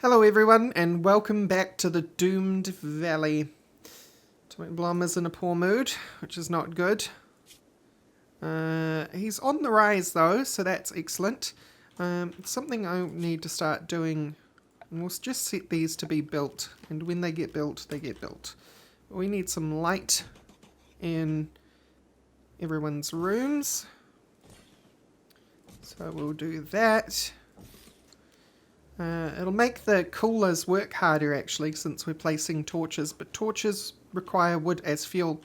Hello everyone, and welcome back to the Doomed Valley. Twin Blom is in a poor mood, which is not good. He's on the rise though, so that's excellent. Something I need to start doing, and we'll just set these to be built, and when they get built, they get built. We need some light in everyone's rooms, so we'll do that. It'll make the coolers work harder actually, since we're placing torches, but torches require wood as fuel,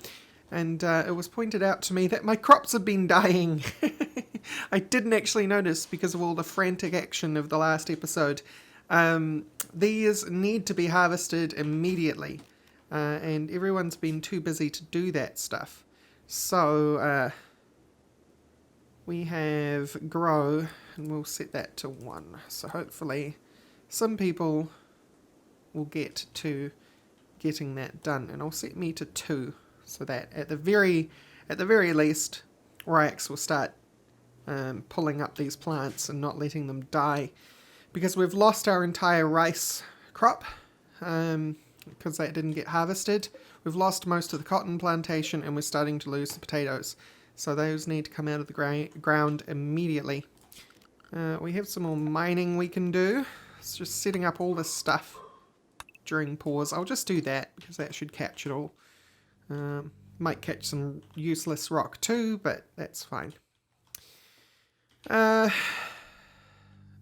and it was pointed out to me that my crops have been dying. I didn't actually notice because of all the frantic action of the last episode. These need to be harvested immediately, and everyone's been too busy to do that stuff. So we have grow, and we'll set that to 1. So hopefully some people will get to getting that done, and I'll set me to 2, so that at the very least Rorax will start pulling up these plants and not letting them die, because we've lost our entire rice crop because that didn't get harvested. We've lost most of the cotton plantation, and we're starting to lose the potatoes, so those need to come out of the ground immediately. We have some more mining we can do. It's just setting up all this stuff during pause. I'll just do that because that should catch it all. Might catch some useless rock too, but that's fine. The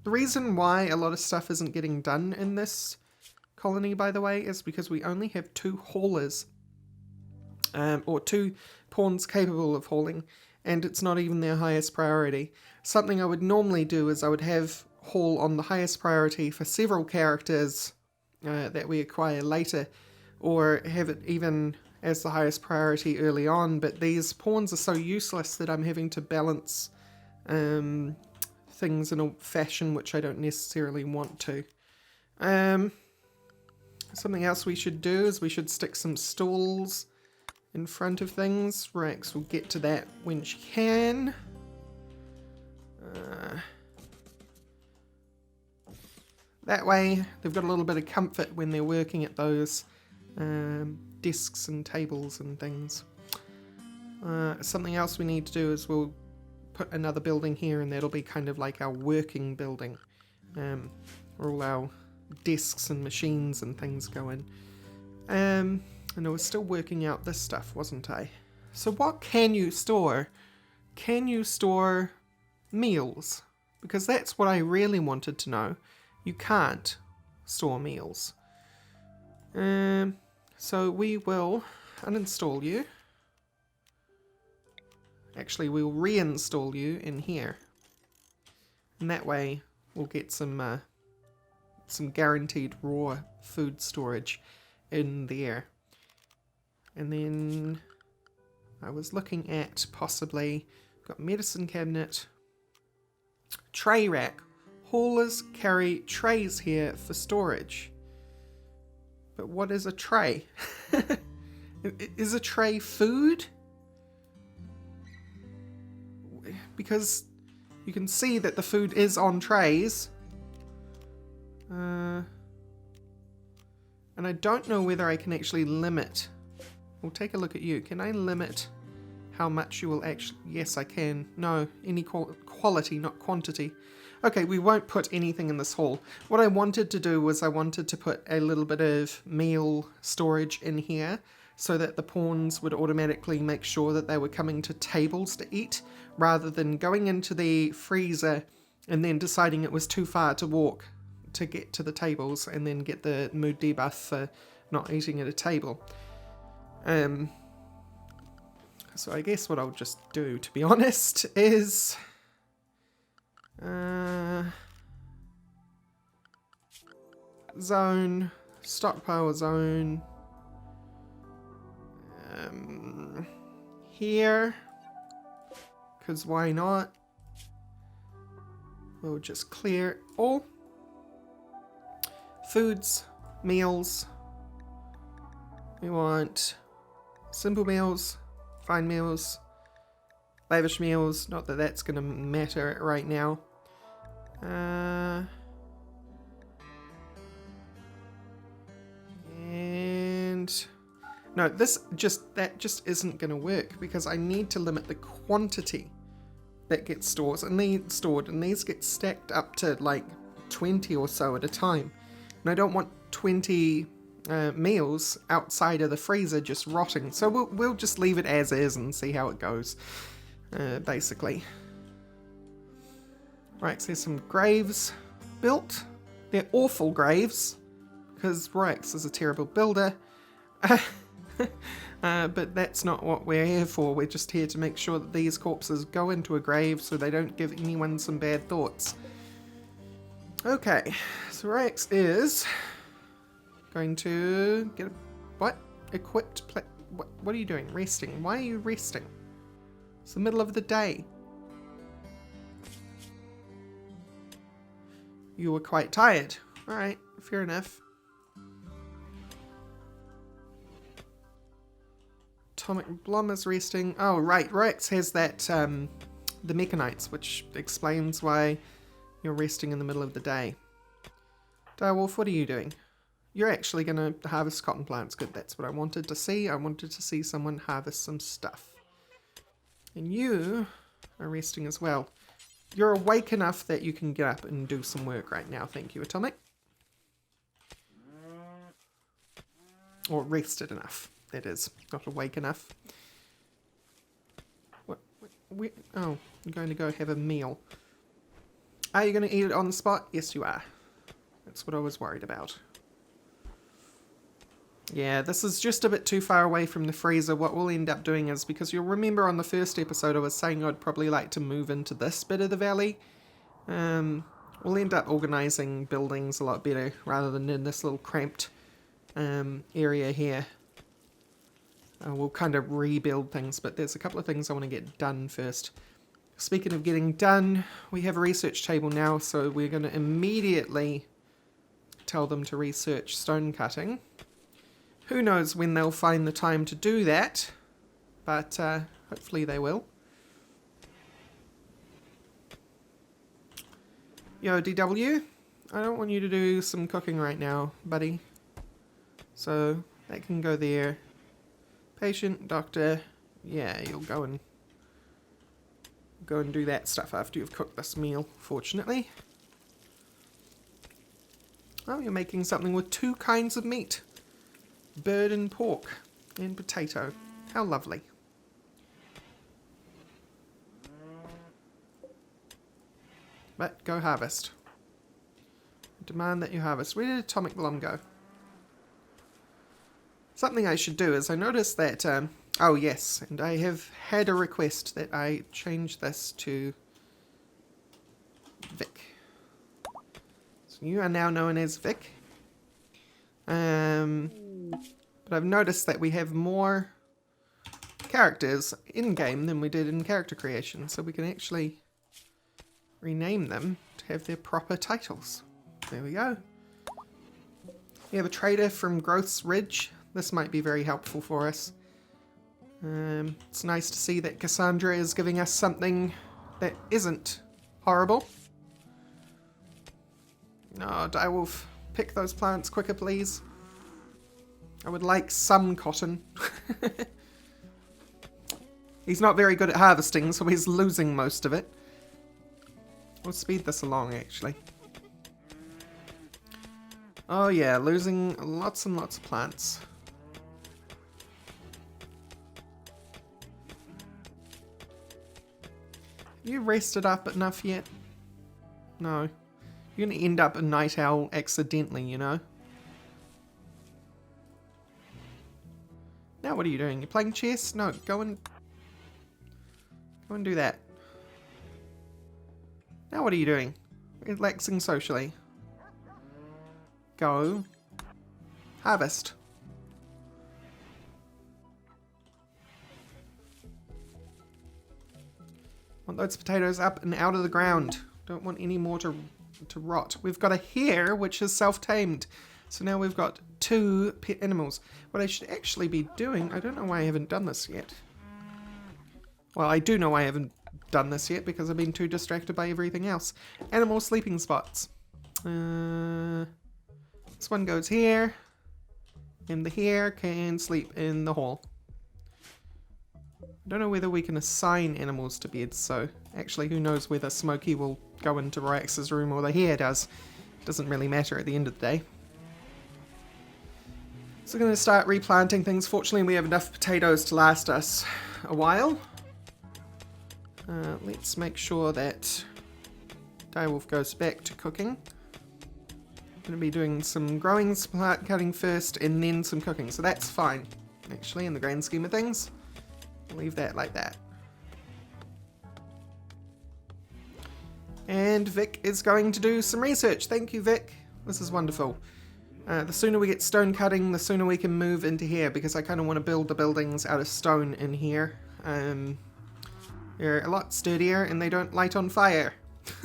reason why a lot of stuff isn't getting done in this colony, by the way, is because we only have 2 haulers, or 2 pawns capable of hauling, and it's not even their highest priority. Something I would normally do is I would have haul on the highest priority for several characters that we acquire later, or have it even as the highest priority early on, but these pawns are so useless that I'm having to balance things in a fashion which I don't necessarily want to. Something else we should do is we should stick some stalls in front of things. Rex will get to that when she can. That way they've got a little bit of comfort when they're working at those desks and tables and things. Something else we need to do is we'll put another building here, and that'll be kind of like our working building, where all our desks and machines and things go in. And I was still working out this stuff, wasn't I? So what can you store? Can you store meals? Because that's what I really wanted to know. You can't store meals. So we will uninstall you. Actually, we'll reinstall you in here. And that way we'll get some guaranteed raw food storage in there. And then I was looking at possibly, got medicine cabinet, tray rack. Haulers carry trays here for storage. But what is a tray? Is a tray food? Because you can see that the food is on trays. And I don't know whether I can actually limit. We'll take a look at you. Can I limit how much you will actually... Yes, I can. No, any quality, not quantity. Okay, we won't put anything in this hall. What I wanted to do was I wanted to put a little bit of meal storage in here so that the pawns would automatically make sure that they were coming to tables to eat, rather than going into the freezer and then deciding it was too far to walk to get to the tables and then get the mood debuff for not eating at a table. So I guess what I'll just do, to be honest, is zone, stockpile zone, here, because why not? We'll just clear all foods, meals. We want simple meals, fine meals, lavish meals, not that that's going to matter right now. No, that just isn't going to work because I need to limit the quantity that gets stored, and these get stacked up to like 20 or so at a time. And I don't want 20 meals outside of the freezer just rotting. So we'll just leave it as is and see how it goes, basically. Right, so there's some graves built. They're awful graves because Rorax is a terrible builder. But that's not what we're here for. We're just here to make sure that these corpses go into a grave so they don't give anyone some bad thoughts. Okay, so Rorax is going to get a... What? Equipped... What are you doing? Resting. Why are you resting? It's the middle of the day. You were quite tired. Alright, fair enough. Atomic Blom is resting. Oh, right. Rorax has that, the Mechanites, which explains why you're resting in the middle of the day. Direwolf, what are you doing? You're actually going to harvest cotton plants. Good, that's what I wanted to see. I wanted to see someone harvest some stuff. And you are resting as well. You're awake enough that you can get up and do some work right now. Thank you, Atomic. Or rested enough. That is, not awake enough. Oh, you're going to go have a meal. Are you going to eat it on the spot? Yes, you are. That's what I was worried about. Yeah, this is just a bit too far away from the freezer. What we'll end up doing is, because you'll remember on the first episode I was saying I'd probably like to move into this bit of the valley. We'll end up organising buildings a lot better rather than in this little cramped area here. We'll kind of rebuild things, but there's a couple of things I want to get done first. Speaking of getting done, we have a research table now, so we're going to immediately tell them to research stone cutting. Who knows when they'll find the time to do that, but hopefully they will. Yo, DW, I don't want you to do some cooking right now, buddy. So that can go there. Patient, doctor, yeah, you'll go and do that stuff after you've cooked this meal, fortunately. Oh, you're making something with 2 kinds of meat. Bird and pork and potato. How lovely. But go harvest. Demand that you harvest. Where did Atomic Blom go? Something I should do is I noticed that, oh yes, and I have had a request that I change this to Vic. So you are now known as Vic. But I've noticed that we have more characters in-game than we did in character creation, so we can actually rename them to have their proper titles. There we go. We have a trader from Growth's Ridge. This might be very helpful for us. It's nice to see that Cassandra is giving us something that isn't horrible. Oh, Direwolf, pick those plants quicker, please. I would like some cotton. He's not very good at harvesting, so he's losing most of it. We'll speed this along, actually. Oh yeah, losing lots and lots of plants. You rested up enough yet? No. You're going to end up a night owl accidentally, you know? Now what are you doing? You're playing chess? No, go and do that. Now what are you doing? Relaxing socially. Go. Harvest. Want those potatoes up and out of the ground. Don't want any more to rot. We've got a hare, which is self-tamed. So now we've got 2 pet animals. What I should actually be doing... I don't know why I haven't done this yet. Well, I do know I haven't done this yet because I've been too distracted by everything else. Animal sleeping spots. This one goes here. And the hare can sleep in the hall. I don't know whether we can assign animals to beds, so actually who knows whether Smokey will go into Rorax's room or the hare does. Doesn't really matter at the end of the day. So we're going to start replanting things. Fortunately we have enough potatoes to last us a while. Let's make sure that Direwolf goes back to cooking. I'm going to be doing some growing, some plant cutting first, and then some cooking. So that's fine, actually, in the grand scheme of things. I'll leave that like that. And Vic is going to do some research. Thank you, Vic. This is wonderful. The sooner we get stone cutting, the sooner we can move into here, because I kind of want to build the buildings out of stone in here. They're a lot sturdier and they don't light on fire.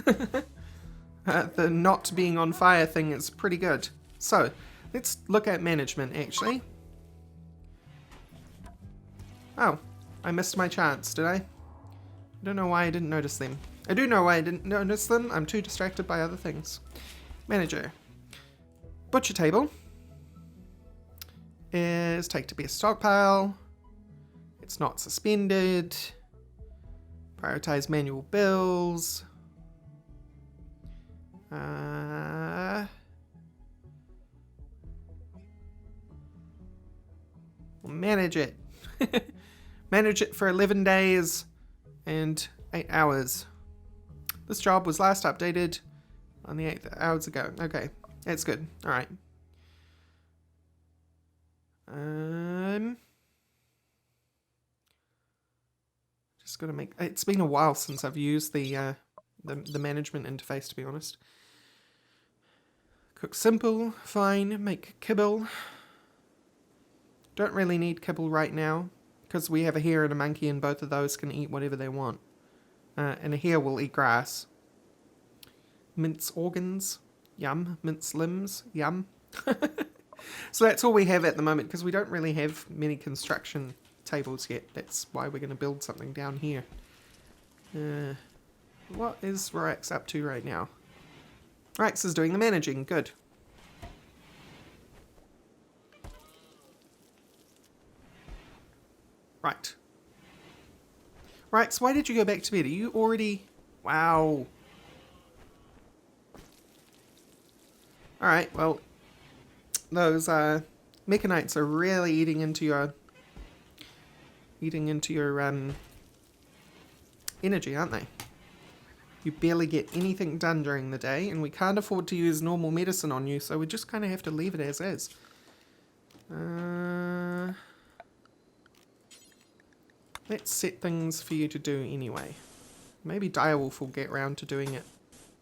The not being on fire thing is pretty good. So, let's look at management, actually. Oh, I missed my chance, did I? I don't know why I didn't notice them. I do know why I didn't notice them. I'm too distracted by other things. Manager. Butcher table is take to be a stockpile. It's not suspended. Prioritize manual bills. We'll manage it. Manage it for 11 days and 8 hours. This job was last updated on the 8th hours ago. Okay, that's good. All right. Just gotta make. It's been a while since I've used the management interface, to be honest. Cook simple, fine. Make kibble. Don't really need kibble right now because we have a hare and a monkey, and both of those can eat whatever they want. And a hare will eat grass. Mince organs, yum. Mince limbs, yum. So that's all we have at the moment because we don't really have many construction tables yet. That's why we're going to build something down here. What is Rorax up to right now? Rorax is doing the managing. Good. Right. Rorax, why did you go back to bed? Are you already... Wow. Alright, well, those mechanites are really eating into your energy, aren't they? You barely get anything done during the day, and we can't afford to use normal medicine on you, so we just kind of have to leave it as is. Let's set things for you to do anyway. Maybe Direwolf will get round to doing it,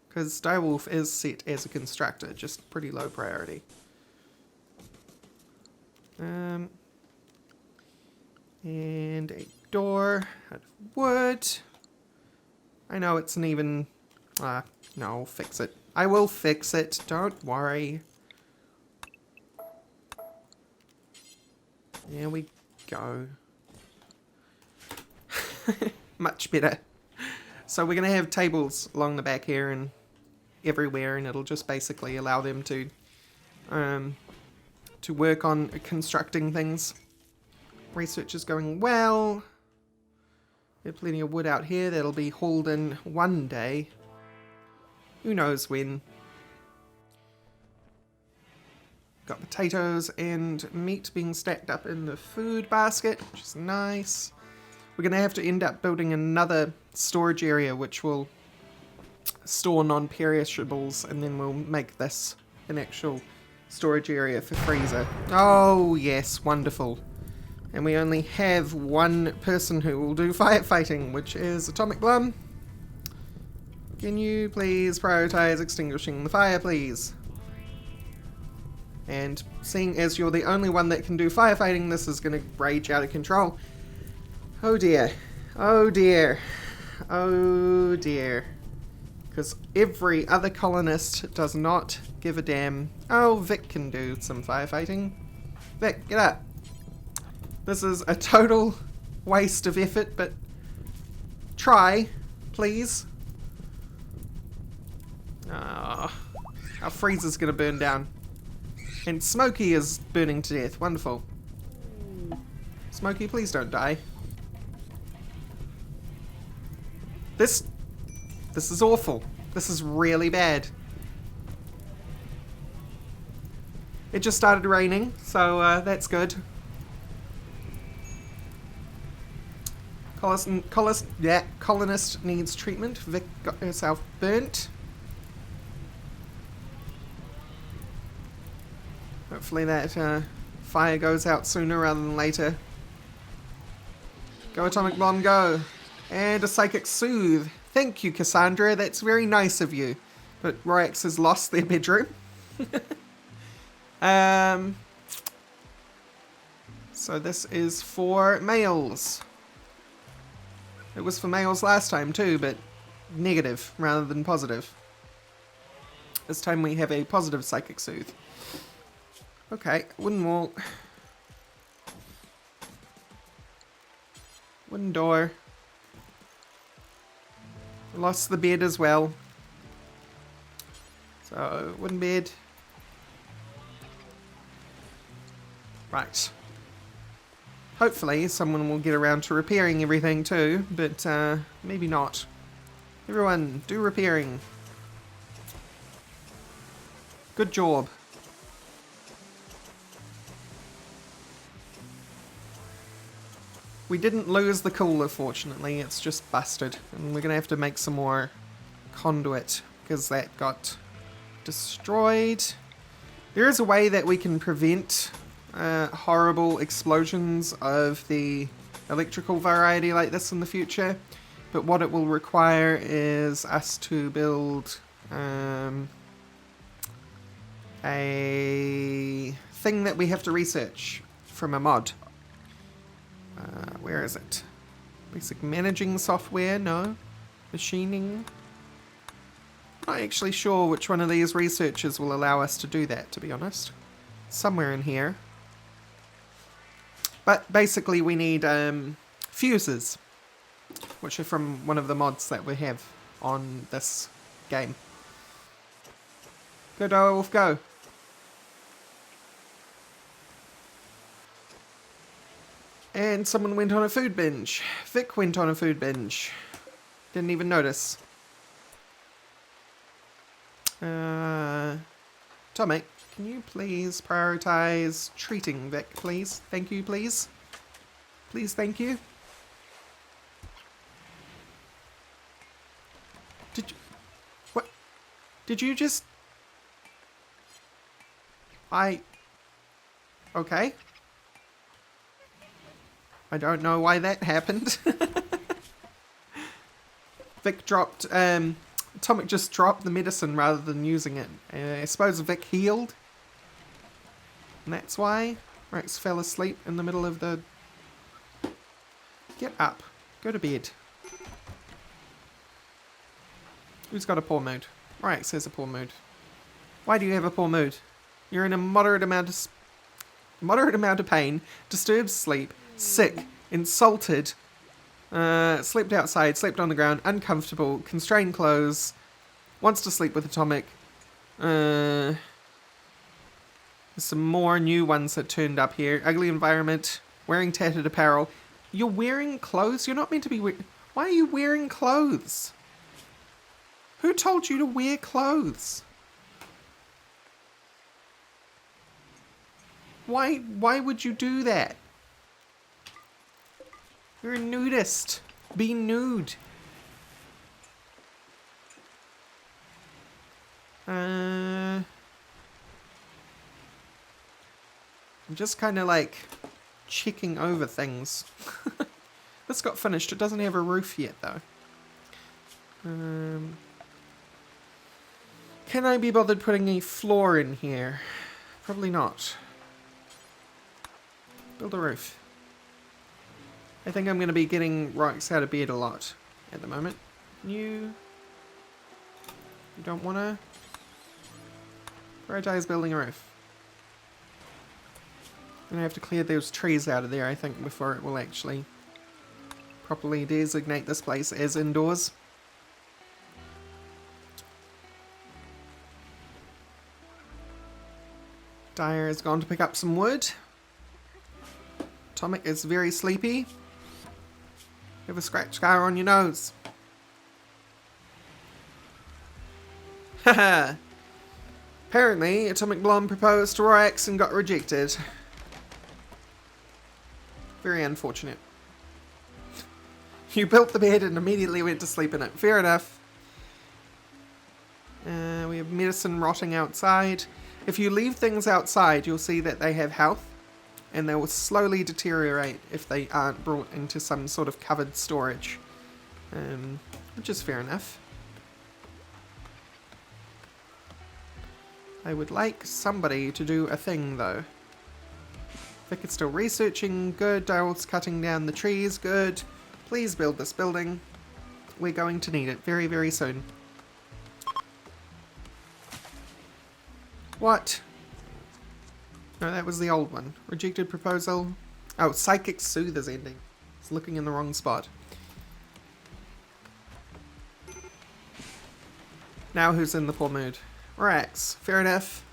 because Direwolf is set as a constructor, just pretty low priority. And a door out of wood. I know it's an even... no, I'll fix it. I will fix it, don't worry. There we go. Much better. So we're going to have tables along the back here and everywhere, and it'll just basically allow them to work on constructing things. Research is going well. There's plenty of wood out here that'll be hauled in one day. Who knows when. Got potatoes and meat being stacked up in the food basket, which is nice. We're going to have to end up building another storage area which will store non-perishables, and then we'll make this an actual storage area for freezer. Oh yes, wonderful. And we only have one person who will do firefighting, which is Atomic Blum. Can you please prioritize extinguishing the fire, please? And seeing as you're the only one that can do firefighting, this is going to rage out of control. Oh dear. Oh dear. Oh dear. Because every other colonist does not give a damn. Oh, Vic can do some firefighting. Vic, get up. This is a total waste of effort, but try, please. Our freezer's gonna burn down. And Smokey is burning to death. Wonderful. Smokey, please don't die. This is awful. This is really bad. It just started raining, so that's good. Colonist needs treatment. Vic got herself burnt. Hopefully that fire goes out sooner rather than later. Go Atomic Bomb, go. And a Psychic Soothe. Thank you, Cassandra. That's very nice of you. But Rorax has lost their bedroom. So this is for males. It was for males last time too, but negative rather than positive. This time we have a positive Psychic Soothe. Okay, wooden wall. Wooden door. Lost the bed as well. So, wooden bed. Right. Hopefully someone will get around to repairing everything too, but maybe not. Everyone, do repairing. Good job. We didn't lose the cooler, fortunately. It's just busted. And we're going to have to make some more conduit, because that got destroyed. There is a way that we can prevent horrible explosions of the electrical variety like this in the future. But what it will require is us to build a thing that we have to research from a mod. Where is it? Basic managing software? No. Machining? Not actually sure which one of these researchers will allow us to do that, to be honest. Somewhere in here. But basically we need fuses, which are from one of the mods that we have on this game. Go Direwolf, go! And someone went on a food binge. Vic went on a food binge. Didn't even notice. Tomic, can you please prioritize treating Vic, please? Thank you, please. Please, thank you. Did you... What? Did you just... Okay. I don't know why that happened. Vic dropped... Tomic just dropped the medicine rather than using it. I suppose Vic healed. And that's why Rex fell asleep in the middle of the... Get up. Go to bed. Who's got a poor mood? Rex has a poor mood. Why do you have a poor mood? You're in a moderate amount of pain, disturbed sleep, sick, insulted, slept outside, slept on the ground, uncomfortable, constrained clothes, wants to sleep with Atomic. There's some more new ones that turned up here. Ugly environment, wearing tattered apparel. You're wearing clothes? You're not meant to be wearing... Why are you wearing clothes? Who told you to wear clothes? Why would you do that? You're a nudist. Be nude. I'm just kind of like checking over things. This got finished. It doesn't have a roof yet though. Can I be bothered putting a floor in here? Probably not. Build a roof. I think I'm going to be getting Rorax out of bed a lot at the moment. You don't want to prioritize building a roof. I'm going to have to clear those trees out of there, I think, before it will actually properly designate this place as indoors. Dyer has gone to pick up some wood. Atomic is very sleepy. You have a scratch scar on your nose. Haha. Apparently, Atomic Blonde proposed to Rorax and got rejected. Very unfortunate. You built the bed and immediately went to sleep in it. Fair enough. We have medicine rotting outside. If you leave things outside, you'll see that they have health, and they will slowly deteriorate if they aren't brought into some sort of covered storage, which is fair enough. I would like somebody to do a thing, though. Vic is still researching. Good. Daryl's cutting down the trees. Good. Please build this building. We're going to need it very, very soon. What? No, that was the old one. Rejected proposal. Oh, Psychic Soothe is ending. It's looking in the wrong spot. Now who's in the poor mood? Rorax. Fair enough.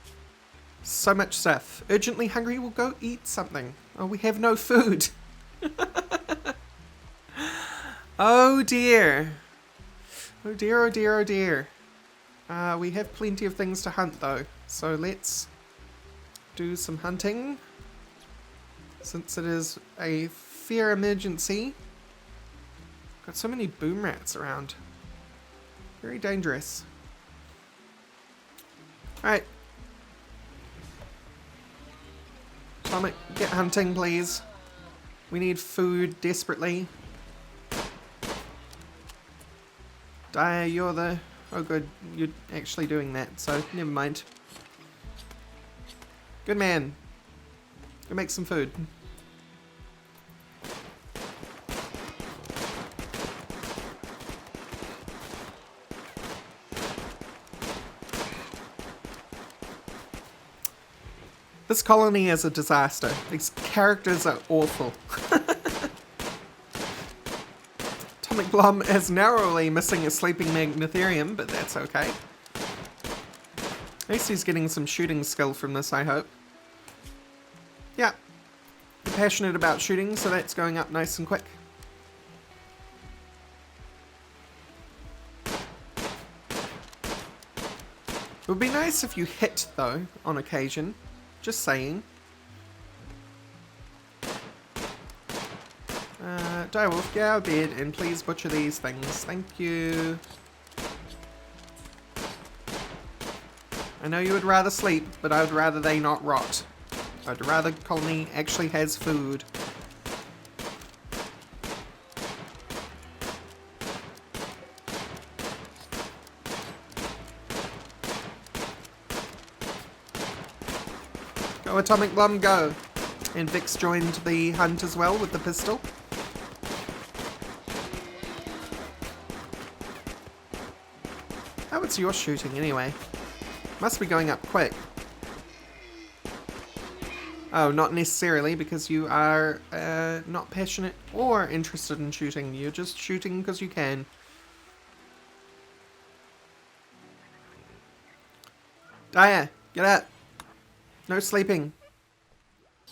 So much stuff. Urgently hungry, we'll go eat something. Oh, we have no food. Oh dear. Oh dear, oh dear, oh dear. We have plenty of things to hunt though. So let's do some hunting. Since it is a fair emergency. Got so many boom rats around. Very dangerous. Alright. Atomic, get hunting please. We need food desperately. Dyer, you're the... Oh good, you're actually doing that, so never mind. Good man. Go make some food. This colony is a disaster. These characters are awful. Atomic Blom is narrowly missing a sleeping Magnetherium, but that's okay. At least he's getting some shooting skill from this, I hope. Yeah. I'm passionate about shooting, so that's going up nice and quick. It would be nice if you hit, though, on occasion. Just saying. Direwolf, get out of bed and please butcher these things. Thank you. I know you would rather sleep, but I would rather they not rot. I'd rather the colony actually has food. Go Atomic Blum, go! And Vix joined the hunt as well with the pistol. How is your shooting anyway? Must be going up quick. Oh, not necessarily, because you are not passionate or interested in shooting. You're just shooting because you can. Dyer, get up. No sleeping.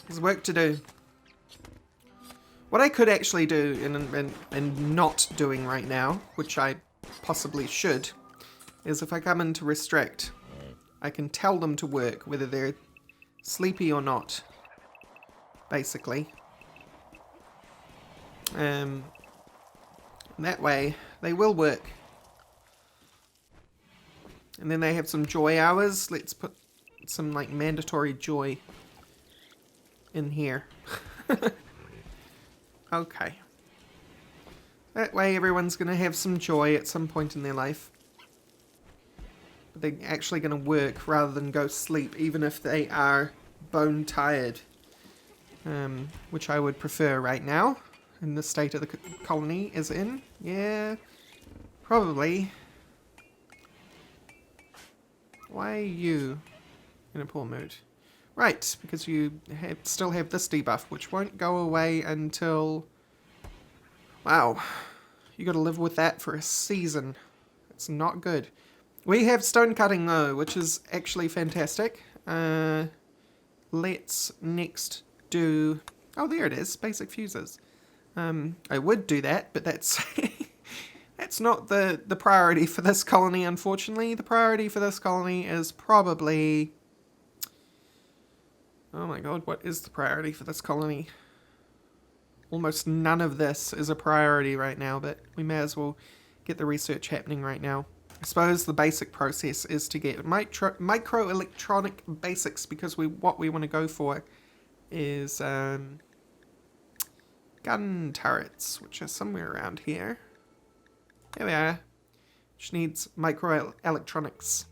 There's work to do. What I could actually do, and not doing right now, which I possibly should, is if I come in to restrict, I can tell them to work, whether they're sleepy or not, basically. That way, they will work. And then they have some joy hours. Let's put some, like, mandatory joy in here. Okay. That way everyone's going to have some joy at some point in their life. But they're actually going to work rather than go sleep, even if they are bone tired. Which I would prefer right now, in the state of the colony is in. Yeah, probably. Why are you in a poor mood? Right, because you still have this debuff, which won't go away until... Wow, you gotta live with that for a season. It's not good. We have stone cutting though, which is actually fantastic. let's next do... Oh, there it is, basic fuses. I would do that, but that's that's not the priority for this colony, unfortunately. The priority for this colony is probably... Oh my god, what is the priority for this colony? Almost none of this is a priority right now, but we may as well get the research happening right now. I suppose the basic process is to get microelectronic basics, because what we want to go for is gun turrets, which are somewhere around here. There we are. Which needs microelectronics.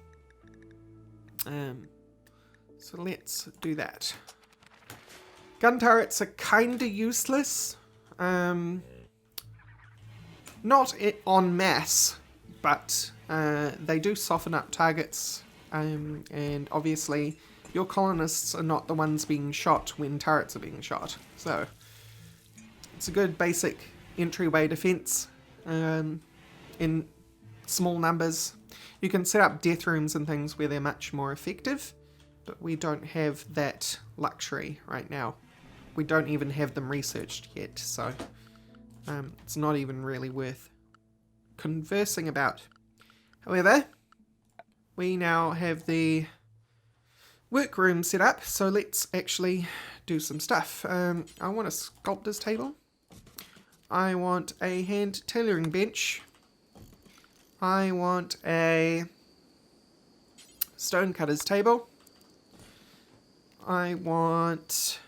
So let's do that. Gun turrets are kinda useless. Not en masse, but they do soften up targets, and obviously your colonists are not the ones being shot when turrets are being shot. So it's a good basic entryway defense in small numbers. You can set up death rooms and things where they're much more effective, but we don't have that luxury right now. We don't even have them researched yet, so it's not even really worth conversing about. However, we now have the workroom set up, so let's actually do some stuff. I want a sculptor's table. I want a hand tailoring bench. I want a stonecutter's table. I want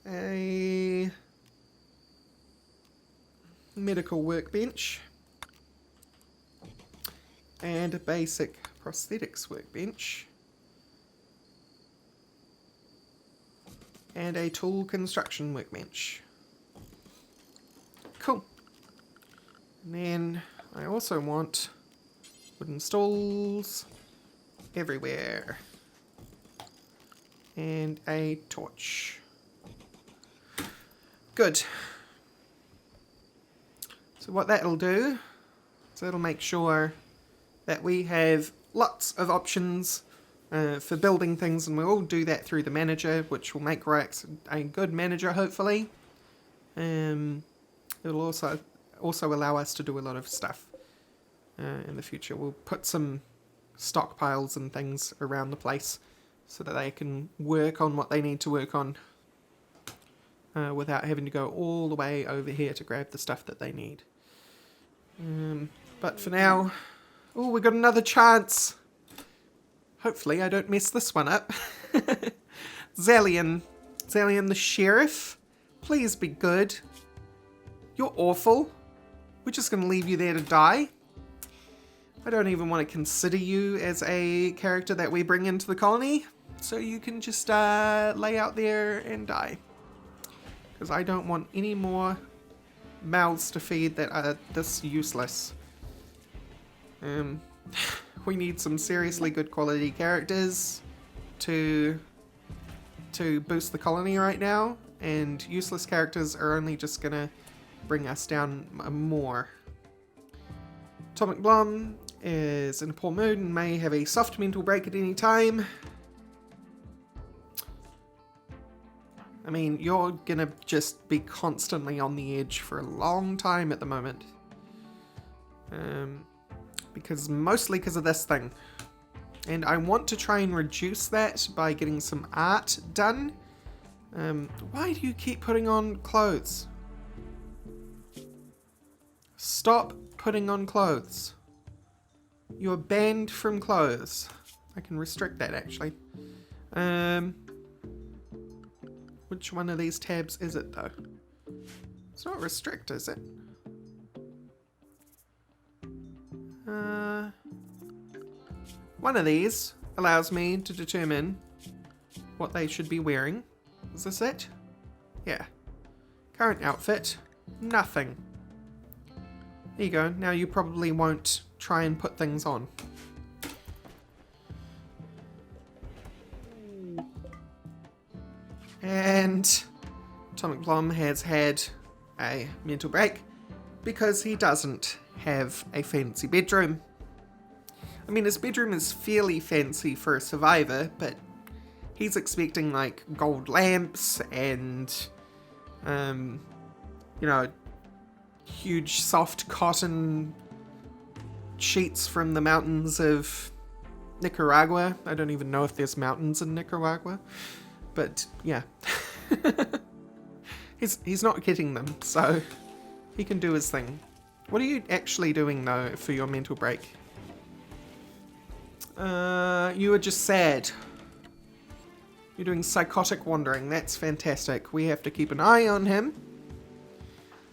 a medical workbench and a basic prosthetics workbench and a tool construction workbench. Cool. And then I also want wooden stools everywhere and a torch. Good. So what that'll do is it'll make sure that we have lots of options for building things, and we'll all do that through the manager, which will make Rorax a good manager, hopefully. It'll also allow us to do a lot of stuff in the future. We'll put some stockpiles and things around the place so that they can work on what they need to work on without having to go all the way over here to grab the stuff that they need. But for now... Oh, we got another chance! Hopefully I don't mess this one up. Zalian the sheriff, please be good. You're awful. We're just going to leave you there to die. I don't even want to consider you as a character that we bring into the colony, so you can just lay out there and die. Because I don't want any more mouths to feed that are this useless. We need some seriously good quality characters to boost the colony right now, and useless characters are only just gonna bring us down more. Atomic Blom is in a poor mood and may have a soft mental break at any time. I mean, you're gonna just be constantly on the edge for a long time at the moment. Mostly because of this thing. And I want to try and reduce that by getting some art done. Why do you keep putting on clothes? Stop putting on clothes. You're banned from clothes. I can restrict that, actually. Which one of these tabs is it, though? It's not restrict, is it? One of these allows me to determine what they should be wearing. Is this it? Yeah. Current outfit, nothing. There you go. Now you probably won't try and put things on. And Atomic Blom has had a mental break because he doesn't have a fancy bedroom. I mean, his bedroom is fairly fancy for a survivor, but he's expecting, like, gold lamps and, you know, huge soft cotton sheets from the mountains of Nicaragua. I don't even know if there's mountains in Nicaragua, but yeah. He's not getting them, so he can do his thing. What are you actually doing, though, for your mental break? You are just sad. You're doing psychotic wandering. That's fantastic. We have to keep an eye on him.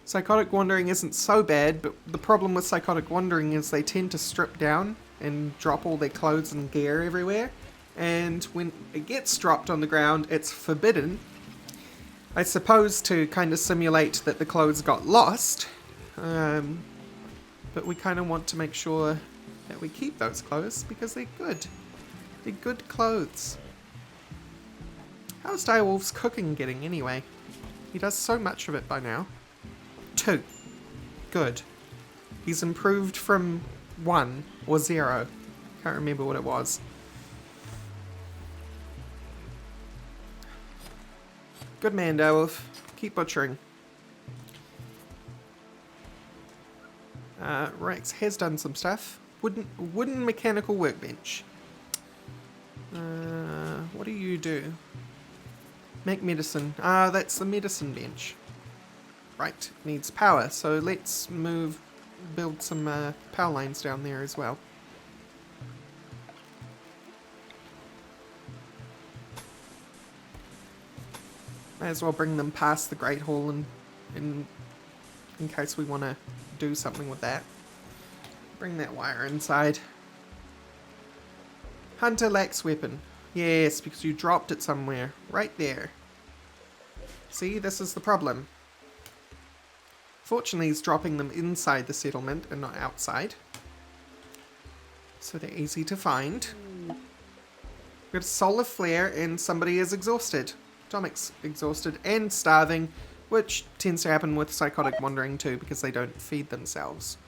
Psychotic wandering isn't so bad, but the problem with psychotic wandering is they tend to strip down and drop all their clothes and gear everywhere. And when it gets dropped on the ground, it's forbidden. I suppose to kind of simulate that the clothes got lost. But we kind of want to make sure that we keep those clothes because they're good. They're good clothes. How's Direwolf's cooking getting anyway? He does so much of it by now. 2. Good. He's improved from 1 or 0. Can't remember what it was. Good man, Direwolf. Keep butchering. Rorax has done some stuff. Wooden mechanical workbench. What do you do? Make medicine. Ah, that's the medicine bench. Right, needs power, so let's build some power lines down there as well. May as well bring them past the Great Hall in case we want to do something with that. Bring that wire inside. Hunter lacks weapon. Yes, because you dropped it somewhere. Right there. See, this is the problem. Fortunately, he's dropping them inside the settlement and not outside. So they're easy to find. We've got a solar flare and somebody is exhausted. Atomic's exhausted and starving, which tends to happen with psychotic wandering too because they don't feed themselves.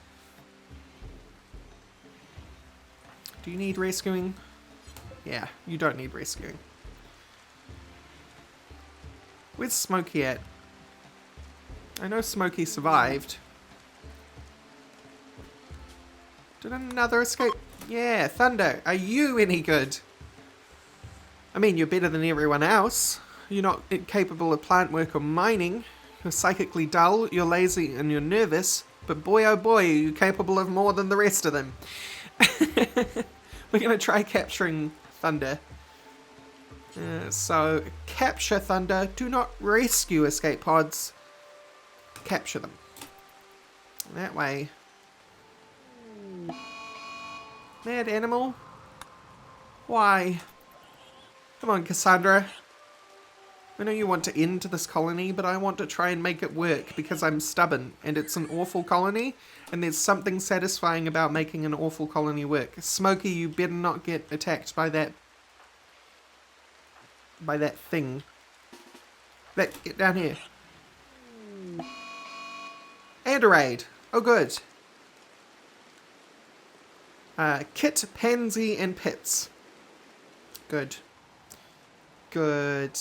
Do you need rescuing? Yeah, you don't need rescuing. Where's Smokey at? I know Smokey survived. Did another escape? Yeah, Thunder, are you any good? I mean, you're better than everyone else. You're not capable of plant work or mining. You're psychically dull, you're lazy, and you're nervous. But boy oh boy, are you capable of more than the rest of them. We're going to try capturing Thunder. So, capture Thunder. Do not rescue escape pods. Capture them. That way. Mad animal? Why? Come on, Cassandra. I know you want to end this colony, but I want to try and make it work because I'm stubborn and it's an awful colony and there's something satisfying about making an awful colony work. Smokey, you better not get attacked by that thing. Get down here. And a raid. Oh, good. Kit, Pansy, and Pits. Good. Good.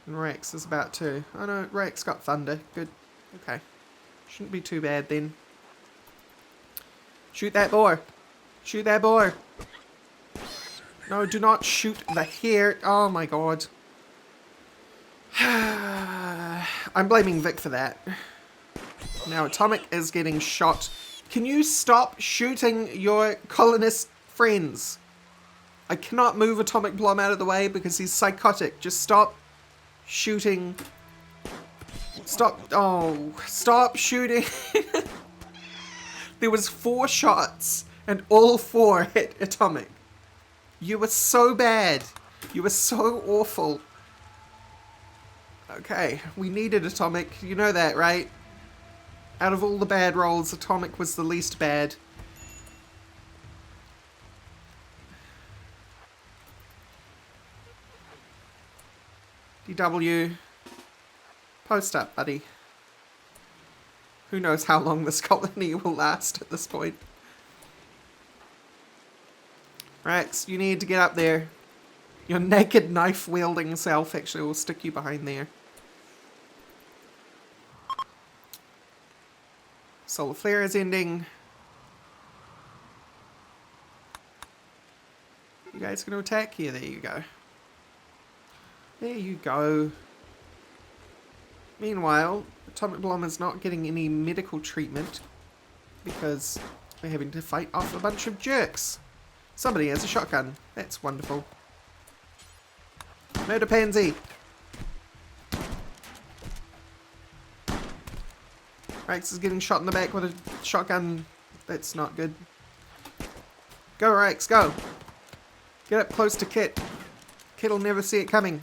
And Rex is about to... Oh no, Rex got Thunder. Good. Okay. Shouldn't be too bad then. Shoot that boar. Shoot that boar. No, do not shoot the hare. Oh my god. I'm blaming Vic for that. Now Atomic is getting shot. Can you stop shooting your colonist friends? I cannot move Atomic Blom out of the way because he's psychotic. Just stop shooting. Stop. Oh, stop shooting. There was 4 shots and all 4 hit Atomic. You were so bad. You were so awful. Okay, we needed Atomic. You know that, right? Out of all the bad rolls, Atomic was the least bad. DW. Post up, buddy. Who knows how long this colony will last at this point. Rex, you need to get up there. Your naked knife-wielding self actually will stick you behind there. Solar flare is ending. You guys gonna attack? Yeah, there you go. There you go. Meanwhile, Atomic Blom is not getting any medical treatment because we're having to fight off a bunch of jerks. Somebody has a shotgun. That's wonderful. Murder Pansy! Rex is getting shot in the back with a shotgun. That's not good. Go, Rex, go! Get up close to Kit. Kit'll never see it coming.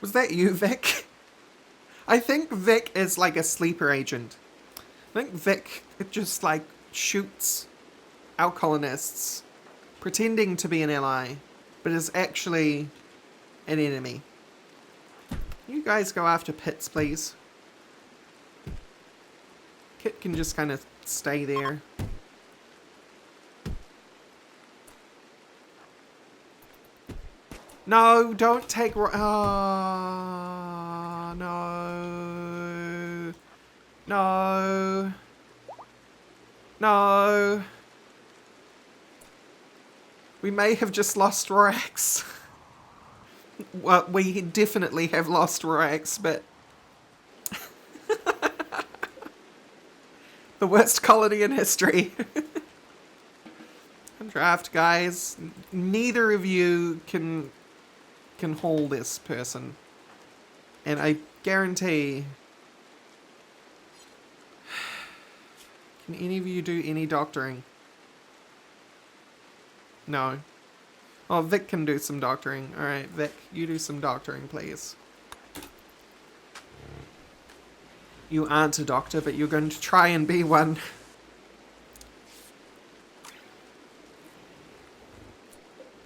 Was that you, Vic? I think Vic is like a sleeper agent. I think Vic just like shoots our colonists, pretending to be an ally, but is actually an enemy. You guys go after Pitts, please. Kit can just kind of stay there. No, don't take... Oh, no. No. No. We may have just lost Rorax. Well, we definitely have lost Rorax, but... the worst colony in history. Draft, guys. Neither of you can haul this person. And I guarantee... Can any of you do any doctoring? No. Oh, Vic can do some doctoring. Alright, Vic, you do some doctoring, please. You aren't a doctor, but you're going to try and be one.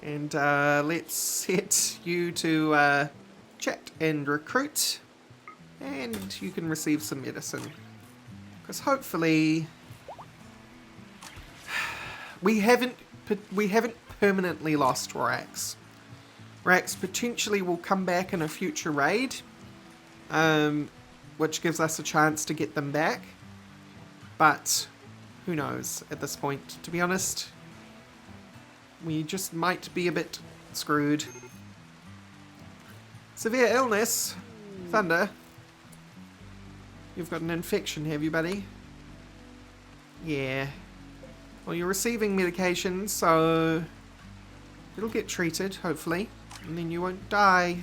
And let's set you to chat and recruit. And you can receive some medicine. Because hopefully... We haven't permanently lost Rorax. Rorax potentially will come back in a future raid. Which gives us a chance to get them back. But who knows at this point, to be honest. We just might be a bit screwed. Severe illness. Thunder. You've got an infection, have you, buddy? Yeah. Well, you're receiving medication, so it'll get treated, hopefully. And then you won't die.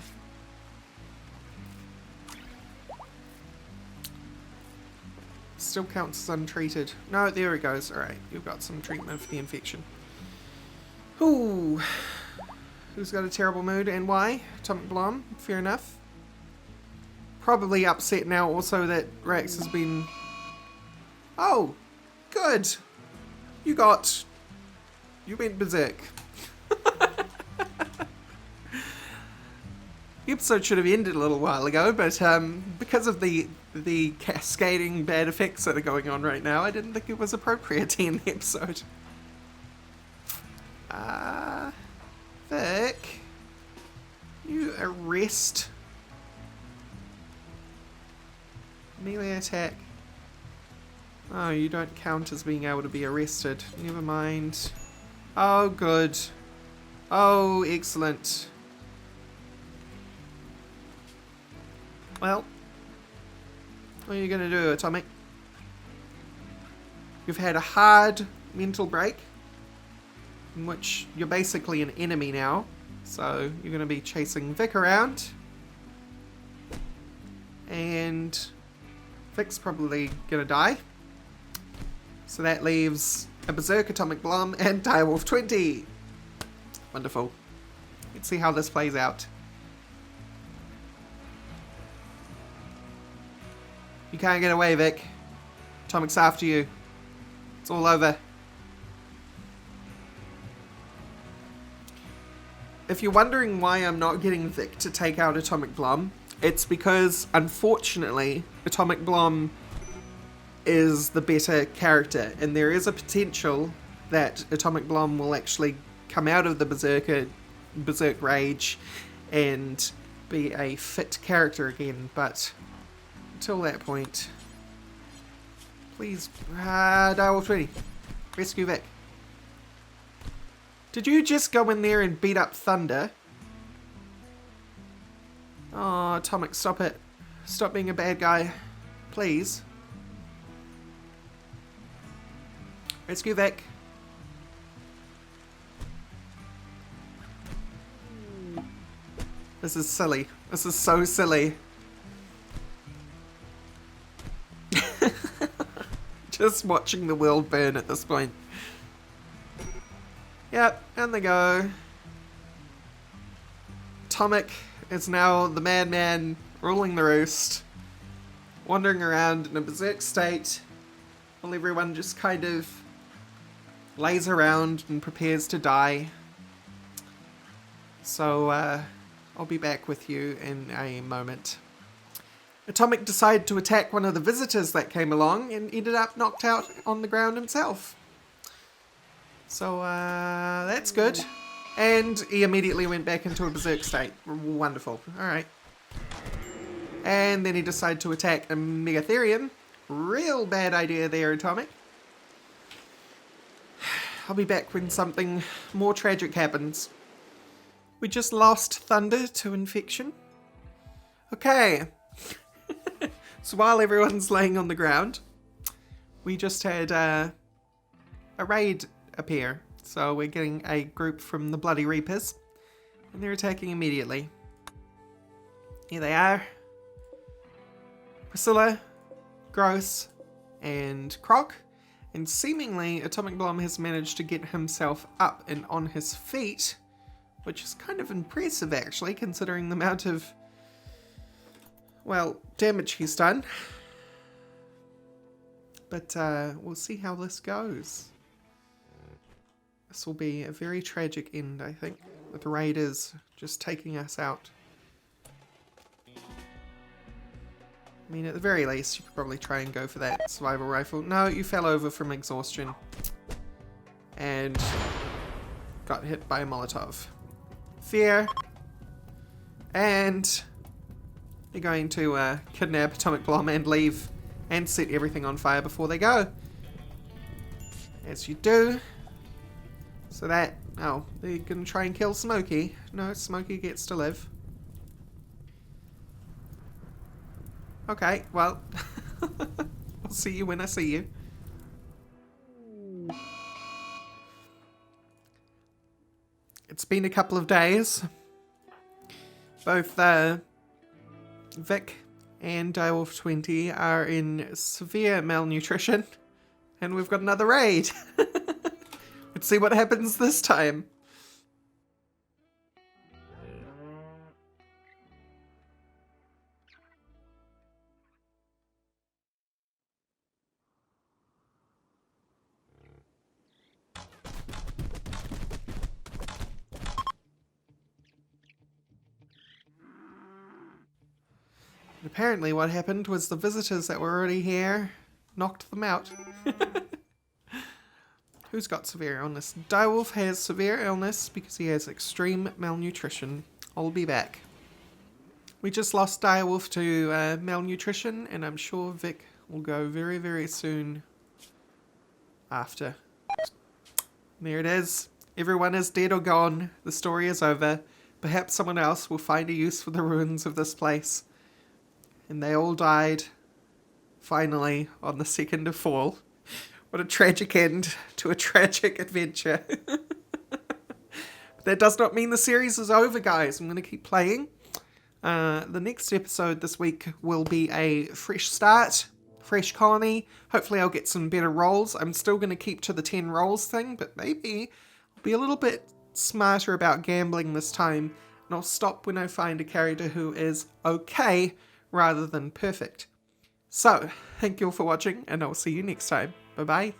Still counts as untreated. No, there it goes. Alright, you've got some treatment for the infection. Ooh. Who's got a terrible mood and why? Atomic Blom, fair enough. Probably upset now also that Rex has been... Oh, good. You went berserk. The episode should have ended a little while ago, but because of the cascading bad effects that are going on right now, I didn't think it was appropriate to end the episode. Vic, you arrest. Melee attack. Oh, you don't count as being able to be arrested. Never mind. Oh, good. Oh, excellent. Well, what are you going to do, Atomic? You've had a hard mental break, in which you're basically an enemy now. So you're going to be chasing Vic around. And Vic's probably going to die. So that leaves a Berserk, Atomic Blom, and Direwolf 20. Wonderful. Let's see how this plays out. You can't get away, Vic. Atomic's after you. It's all over. If you're wondering why I'm not getting Vic to take out Atomic Blom, it's because, unfortunately, Atomic Blom is the better character, and there is a potential that Atomic Blonde will actually come out of the Berserk Rage and be a fit character again, but until that point, please, Direwolf 20, rescue Vic. Did you just go in there and beat up Thunder? Oh, Atomic, stop it. Stop being a bad guy. Please. Rescue Vic. This is silly. This is so silly. Just watching the world burn at this point. Yep, and they go. Atomic is now the madman ruling the roost, wandering around in a berserk state while everyone just kind of lays around and prepares to die. So, I'll be back with you in a moment. Atomic decided to attack one of the visitors that came along and ended up knocked out on the ground himself. So, that's good. And he immediately went back into a berserk state. Wonderful. Alright. And then he decided to attack a Megatherium. Real bad idea there, Atomic. I'll be back when something more tragic happens. We just lost Thunder to infection. Okay. So while everyone's laying on the ground, we just had a raid appear. So we're getting a group from the Bloody Reapers, and they're attacking immediately. Here they are. Priscilla, Gross, and Croc. And seemingly Atomic Blonde has managed to get himself up and on his feet, which is kind of impressive actually, considering the amount of, well, damage he's done. But we'll see how this goes. This will be a very tragic end, I think, with the raiders just taking us out. I mean, at the very least, you could probably try and go for that survival rifle. No, you fell over from exhaustion. And got hit by a Molotov. Fear. And they're going to kidnap Atomic Blonde and leave and set everything on fire before they go. As you do. So that, oh, they're going to try and kill Smokey. No, Smokey gets to live. Okay, well, I'll see you when I see you. It's been a couple of days. Both Vic and Direwolf 20 are in severe malnutrition, and we've got another raid. Let's see what happens this time. And apparently what happened was the visitors that were already here knocked them out. Who's got severe illness? Direwolf has severe illness because he has extreme malnutrition. I'll be back. We just lost Direwolf to malnutrition, and I'm sure Vic will go very, very soon after. There it is. Everyone is dead or gone. The story is over. Perhaps someone else will find a use for the ruins of this place. And they all died, finally, on the 2nd of Fall. What a tragic end to a tragic adventure. That does not mean the series is over, guys. I'm going to keep playing. The next episode this week will be a fresh start, fresh colony. Hopefully I'll get some better rolls. I'm still going to keep to the 10 rolls thing, but maybe I'll be a little bit smarter about gambling this time. And I'll stop when I find a character who is okay rather than perfect. So, thank you all for watching, and I'll see you next time. Bye-bye.